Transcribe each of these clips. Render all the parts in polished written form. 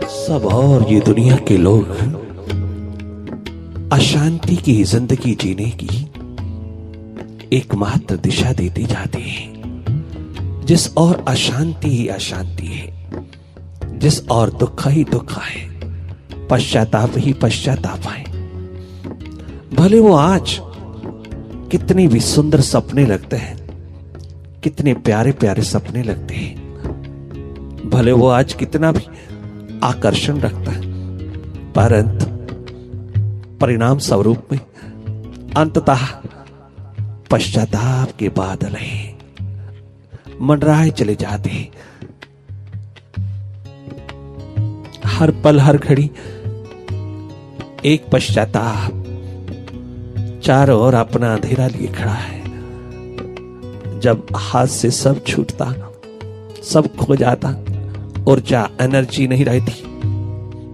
सब और ये दुनिया के लोग अशांति की जिंदगी जीने की एकमात्र दिशा देती जाती है। जिस और अशांति ही अशांति है, जिस और दुख ही दुख है, पश्चाताप ही पश्चाताप है। भले वो आज कितने भी सुंदर सपने लगते हैं, कितने प्यारे प्यारे सपने लगते हैं, भले वो आज कितना भी आकर्षण रखता है, परंतु परिणाम स्वरूप में अंततः पश्चाताप के बादल हैं, मंडराए चले जाते हैं। हर पल हर घड़ी एक पश्चाताप चारों ओर अपना अंधेरा लिए खड़ा है। जब हाथ से सब छूटता, सब खो जाता, ऊर्जा एनर्जी नहीं रहती,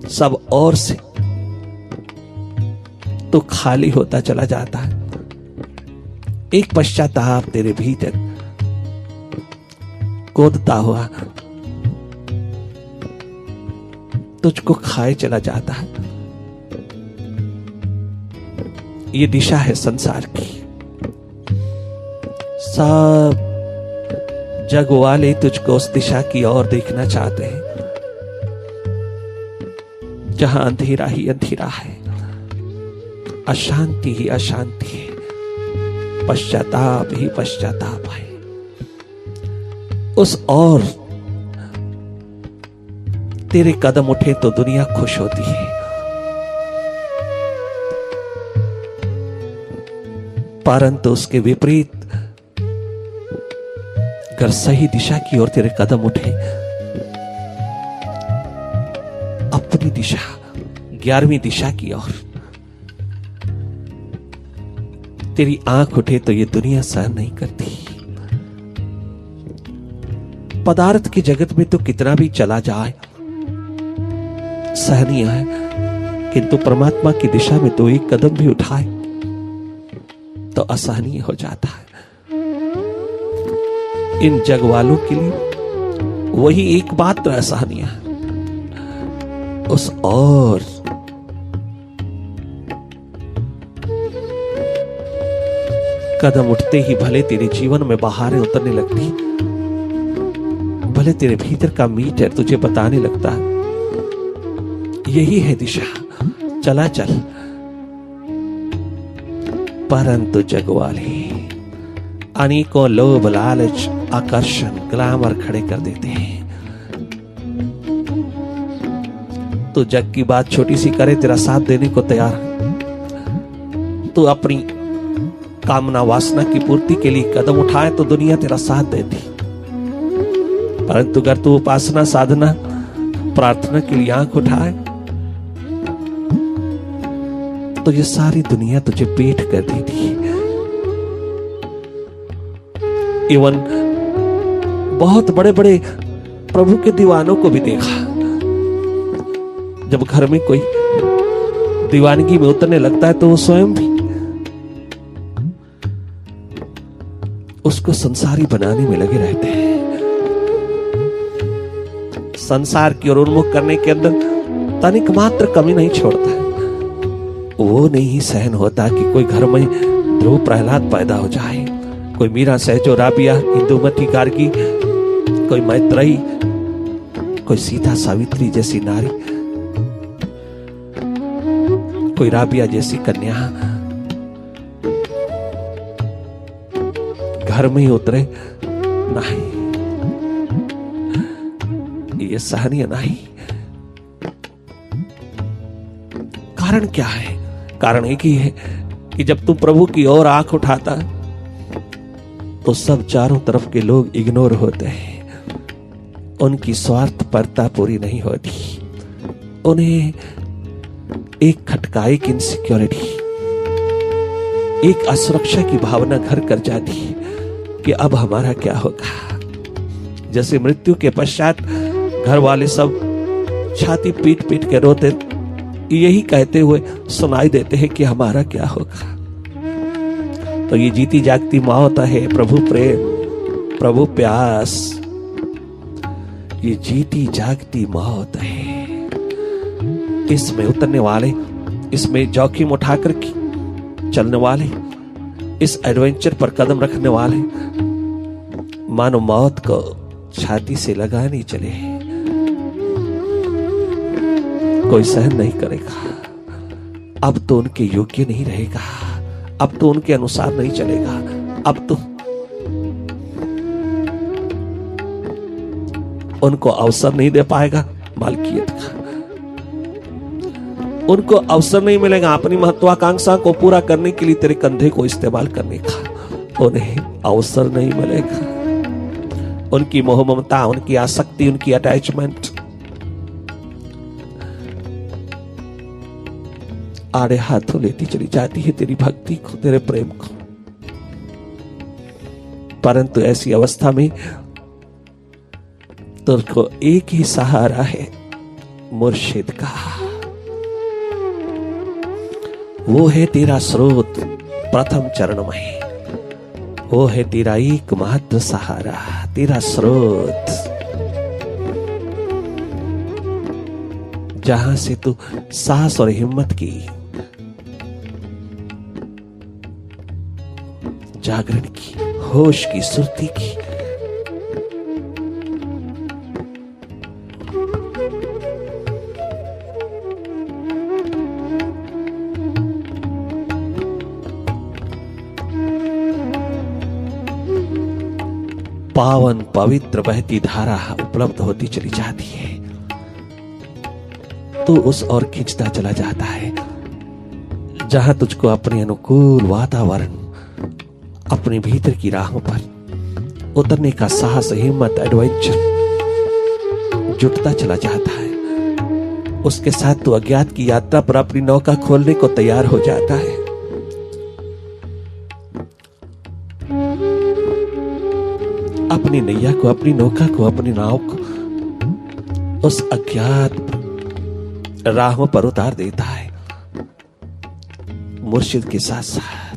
सब और से तो खाली होता चला जाता है। एक पश्चाताप तेरे भीतर कूदता हुआ तुझको खाए चला जाता है। ये दिशा है संसार की। सब जग वाले तुझको उस दिशा की ओर देखना चाहते हैं जहां अंधेरा ही अंधेरा है, अशांति ही अशांति है, पश्चाताप ही पश्चाताप है। उस और तेरे कदम उठे तो दुनिया खुश होती है, परंतु उसके विपरीत अगर सही दिशा की ओर तेरे कदम उठे, अपनी दिशा 11वीं दिशा की ओर तेरी आंख उठे तो ये दुनिया सहन नहीं करती। पदार्थ के जगत में तो कितना भी चला जाए सहनीय है, किंतु परमात्मा की दिशा में तो एक कदम भी उठाए तो असहनीय हो जाता है। इन जग वालों के लिए वही एकमात्र असहनीय है। उस और कदम उठते ही भले तेरे जीवन में बहारें उतरने लगती, भले तेरे भीतर का मीटर तुझे बताने लगता है यही है दिशा, चला चल, परंतु जग वाले अनेकों लोभ लालच आकर्षण ग्लैमर खड़े कर देते हैं। तो जग की बात छोटी सी करे, तेरा साथ देने को तैयार है। तू अपनी कामना वासना की पूर्ति के लिए कदम उठाए तो दुनिया तेरा साथ देती, परंतु अगर तू उपासना साधना प्रार्थना के लिए आंख उठाए तो ये सारी दुनिया तुझे पेट कर देती है। इवन बहुत बड़े बड़े प्रभु के दीवानों को भी देखा, जब घर में कोई दीवानगी में उतरने लगता है तो वो स्वयं भी उसको संसारी बनाने में लगे रहते हैं। संसार की ओर उन्मुख करने के अंदर तनिक मात्र कमी नहीं छोड़ता है। वो नहीं सहन होता कि कोई घर में ध्रुव प्रहलाद पैदा हो जाए, कोई मीरा सहजो राबिया इंदुमती गार्गी, कोई मैत्रेयी, कोई सीता सावित्री जैसी नारी, कोई राबिया जैसी कन्या घर में ही उतरे, नहीं, ये सहनीय नहीं। कारण क्या है? कारण एक ही है कि जब तू प्रभु की ओर आंख उठाता तो सब चारों तरफ के लोग इग्नोर होते हैं, उनकी स्वार्थपरता पूरी नहीं होती, उन्हें एक खटकाए की इनसिक्योरिटी, एक असुरक्षा की भावना घर कर जाती है कि अब हमारा क्या होगा। जैसे मृत्यु के पश्चात घर वाले सब छाती पीट पीट के रोते, यही कहते हुए सुनाई देते हैं कि हमारा क्या होगा। तो ये जीती जागती मौत है प्रभु प्रेम, प्रभु प्यास, ये जीती जागती मौत है। इसमें उतरने वाले, इसमें जोखिम उठाकर चलने वाले, इस एडवेंचर पर कदम रखने वाले मानो मौत को छाती से लगाने चले, कोई सहन नहीं करेगा। अब तो उनके योग्य नहीं रहेगा, अब तो उनके अनुसार नहीं चलेगा, अब तो उनको अवसर नहीं दे पाएगा मालकियत का, उनको अवसर नहीं मिलेगा अपनी महत्वाकांक्षा को पूरा करने के लिए तेरे कंधे को इस्तेमाल करने का, उन्हें अवसर नहीं मिलेगा। उनकी मोह ममता, उनकी आसक्ति, उनकी अटैचमेंट आड़े हाथों लेती चली जाती है तेरी भक्ति को, तेरे प्रेम को। परंतु ऐसी अवस्था में तुझको एक ही सहारा है, मुर्शिद का। वो है तेरा स्रोत प्रथम चरण में, वो है तेरा एकमात्र सहारा, तेरा स्रोत, जहां से तू साहस और हिम्मत की, जागरण की, होश की, सुरती की। पावन पवित्र बहती धारा उपलब्ध होती चली जाती है, तो उस ओर खींचता चला जाता है जहां तुझको अपने अनुकूल वातावरण, अपने भीतर की राहों पर उतरने का साहस, हिम्मत, एडवेंचर जुटता चला जाता है। उसके साथ तो अज्ञात की यात्रा पर अपनी नौका खोलने को तैयार हो जाता है। अपनी नैया को, अपनी नौका को, अपनी नाव को उस अज्ञात राहों पर उतार देता है मुर्शिद के साथ साथ।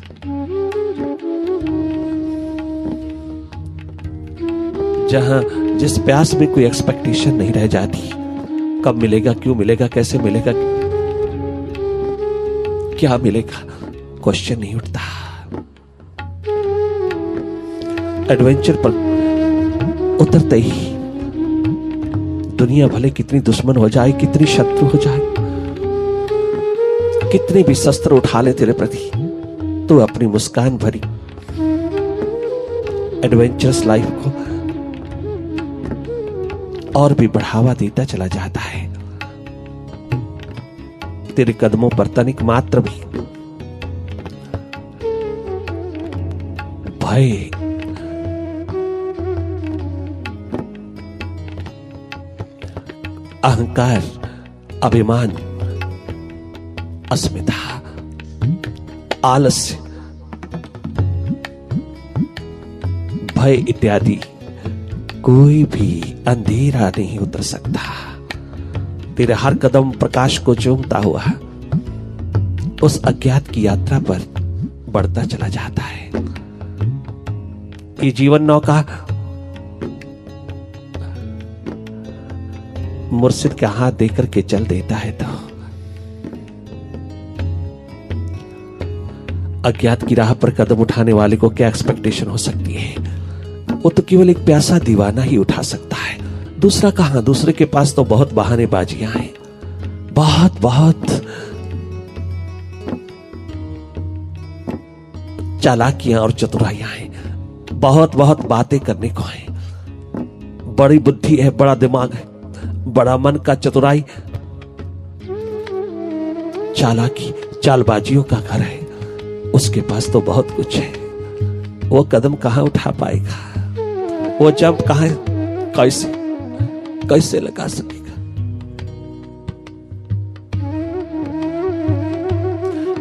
जहां जिस प्यास में कोई एक्सपेक्टेशन नहीं रह जाती, कब मिलेगा, क्यों मिलेगा, कैसे मिलेगा, क्या मिलेगा, क्वेश्चन नहीं उठता। एडवेंचर पर उतरते ही दुनिया भले कितनी दुश्मन हो जाए, कितनी शत्रु हो जाए, कितने भी शस्त्र उठा ले तेरे प्रति, तो अपनी मुस्कान भरी एडवेंचरस लाइफ को और भी बढ़ावा देता चला जाता है। तेरे कदमों पर तनिक मात्र भी भय, अहंकार, अभिमान, अस्मिता, आलस्य, भय इत्यादि कोई भी अंधेरा नहीं उतर सकता। तेरे हर कदम प्रकाश को चूमता हुआ उस अज्ञात की यात्रा पर बढ़ता चला जाता है। ये जीवन नौका मुर्शिद का हाथ देकर के चल देता है तो अज्ञात की राह पर कदम उठाने वाले को क्या एक्सपेक्टेशन हो सकती है? वो तो केवल एक प्यासा दीवाना ही उठा सकता है, दूसरा कहां? दूसरे के पास तो बहुत बहानेबाजियां हैं, बहुत बहुत चालाकियां और चतुराइयां हैं, बहुत बहुत बातें करने को है, बड़ी बुद्धि है, बड़ा दिमाग है, बड़ा मन का चतुराई, चालाकी, चालबाजियों का घर है। उसके पास तो बहुत कुछ है, वो कदम कहां उठा पाएगा? वो जंप कहां, कैसे कैसे लगा सकेगा?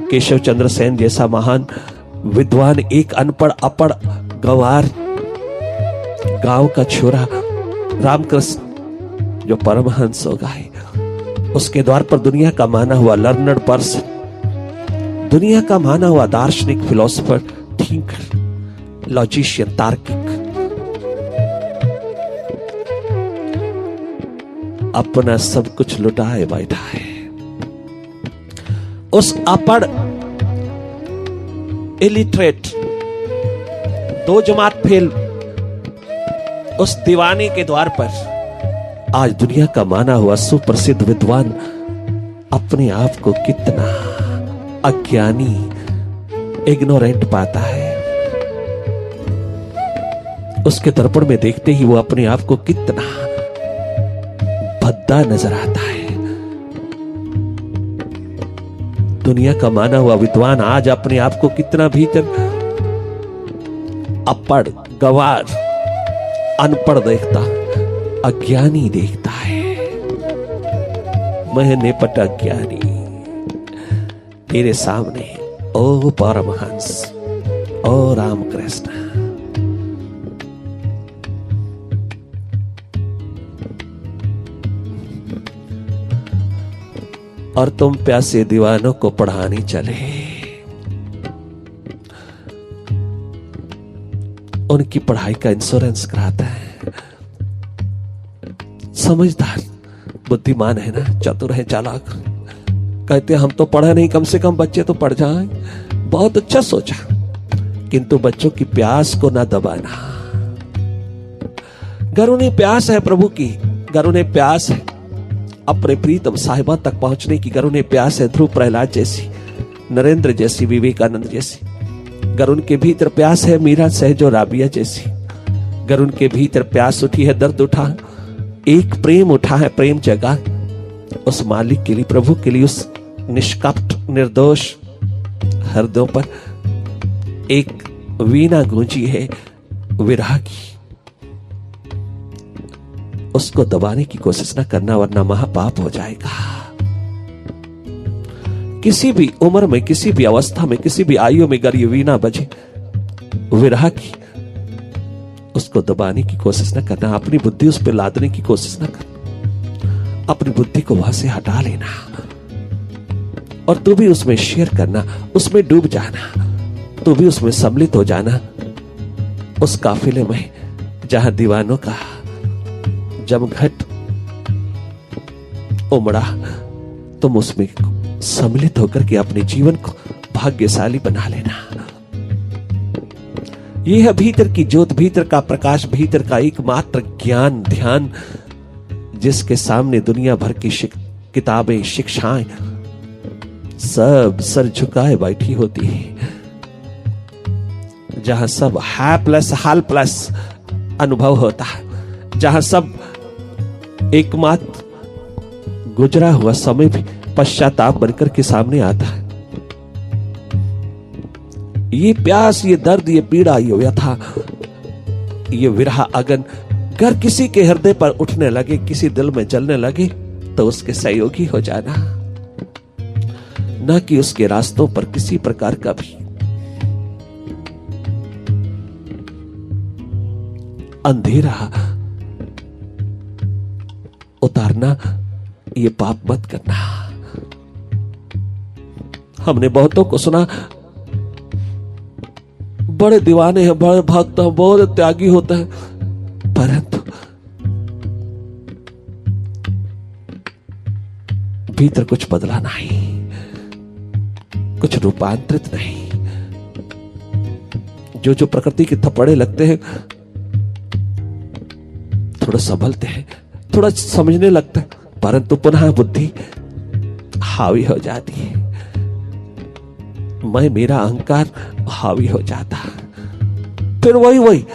केशव चंद्र सेन जैसा महान विद्वान एक अनपढ़ अपढ़ गंवार गांव का छोरा रामकृष्ण जो परमहंस हो गए, उसके द्वार पर दुनिया का माना हुआ लर्नड पर्सन, दुनिया का माना हुआ दार्शनिक, फिलोसोफर, थिंकर, लॉजिशियन, तार्किक अपना सब कुछ लुटाए बैठा है। उस अपढ़ इलिटरेट 2 जमात फेल उस दीवाने के द्वार पर आज दुनिया का माना हुआ सुप्रसिद्ध विद्वान अपने आप को कितना अज्ञानी, इग्नोरेंट पाता है। उसके दर्पण में देखते ही वो अपने आप को कितना भद्दा नजर आता है। दुनिया का माना हुआ विद्वान आज अपने आप को कितना भीतर अपढ़, गवार, अनपढ़ देखता, अज्ञानी देखता है। मैं निपट अज्ञानी तेरे सामने, ओ परमहंस, ओ रामकृष्ण। और तुम प्यासे दीवानों को पढ़ाने चले, उनकी पढ़ाई का इंश्योरेंस कराता है। समझदार, बुद्धिमान है ना, चतुर है, चालाक। कहते हम तो पढ़ा नहीं, कम से कम बच्चे तो पढ़ जाएं। बहुत अच्छा सोचा, किंतु बच्चों की प्यास को ना दबाना। अगर उन्हें प्यास है प्रभु की, अगर उन्हें प्यास है अपने प्रीतम साहिबा तक पहुंचने की, अगर उन्हें प्यास है ध्रुव प्रहलाद जैसी, नरेंद्र जैसी, विवेकानंद जैसी, अगर उनके भीतर प्यास है मीरा सहजो राबिया जैसी, अगर उनके भीतर प्यास उठी है, दर्द उठा, एक प्रेम उठा है, प्रेम जगा उस मालिक के लिए, प्रभु के लिए, उस निष्कपट निर्दोष हृदयों पर एक वीणा गूंजी है विरह की, उसको दबाने की कोशिश न करना, वरना महापाप हो जाएगा। किसी भी उम्र में, किसी भी अवस्था में, किसी भी आयु में अगर ये वीणा बजे विरह की, उसको दबाने की कोशिश न करना, अपनी बुद्धि उस पर लादने की कोशिश न करना, अपनी बुद्धि को वहां से हटा लेना और तू भी उसमें शेयर करना, उसमें डूब जाना, तू भी उसमें सम्मिलित हो जाना, उस काफिले में जहां दीवानों का जमघट उमड़ा, तुम उसमें सम्मिलित होकर के अपने जीवन को भाग्यशाली बना लेना। यह है भीतर की ज्योत, भीतर का प्रकाश, भीतर का एकमात्र ज्ञान, ध्यान, जिसके सामने दुनिया भर की किताबें, शिक्षाएं सब सर झुकाए बैठी होती है, जहां सब हैप्लेस हेल्पलेस अनुभव होता है, जहां सब एकमात्र गुजरा हुआ समय भी पश्चाताप बनकर के सामने आता है। ये प्यास, ये दर्द, ये पीड़ा, ये व्यथा, ये विरह अगन अगर किसी के हृदय पर उठने लगे, किसी दिल में जलने लगे, तो उसके सहयोगी हो जाना, न कि उसके रास्तों पर किसी प्रकार का भी अंधेरा उतारना, ये पाप मत करना। हमने बहुतों को सुना, बड़े दीवाने हैं, बड़े भक्त हैं, बहुत त्यागी होते हैं, परंतु भीतर कुछ बदला नहीं, कुछ रूपांतरित नहीं। जो जो प्रकृति के थप्पड़े लगते हैं, थोड़ा संभलते हैं, थोड़ा समझने लगता है, परंतु पुनः बुद्धि हावी हो जाती है, मैं मेरा अहंकार हावी हो जाता है, फिर वही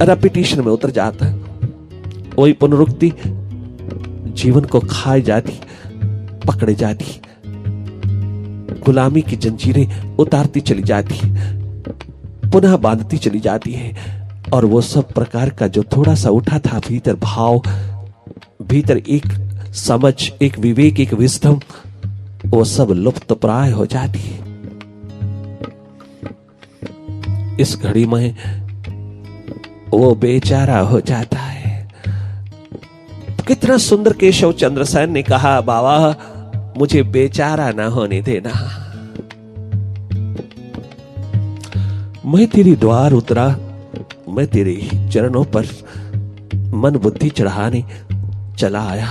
रेपिटेशन में उतर जाता है, वही पुनरुक्ति जीवन को खाए जाती, पकड़े जाती, गुलामी की जंजीरें उतारती चली जाती, पुनः बांधती चली जाती है, और वो सब प्रकार का जो थोड़ा सा उठा था भीतर भाव, भीतर एक समझ, एक विवेक, एक विजडम, वो सब लुप्त प्राय हो जाती है। इस घड़ी में वो बेचारा हो जाता है। कितना सुंदर केशव चंद्र सेन ने कहा, बाबा मुझे बेचारा ना होने देना, मैं तेरी द्वार उतरा, मैं तेरे चरणों पर मन बुद्धि चढ़ाने चला आया,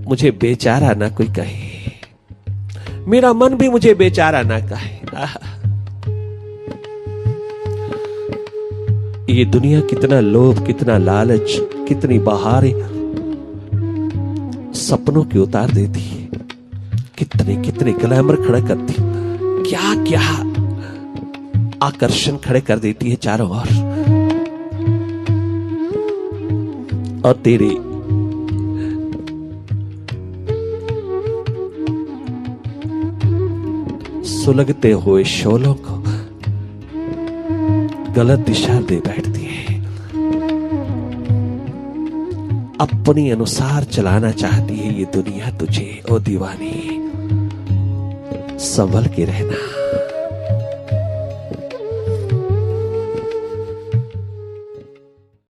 मुझे बेचारा ना कोई कहे। मेरा मन भी मुझे बेचारा ना कहे। ये दुनिया कितना लोभ, कितना लालच, कितनी बहारें सपनों की उतार देती है, कितने कितने ग्लैमर खड़े करती, क्या क्या आकर्षण खड़े कर देती है चारों ओर। और तेरे सुलगते हुए शोलों को गलत दिशा दे बैठती है, अपनी अनुसार चलाना चाहती है ये दुनिया तुझे। ओ दीवानी, संभल के रहना।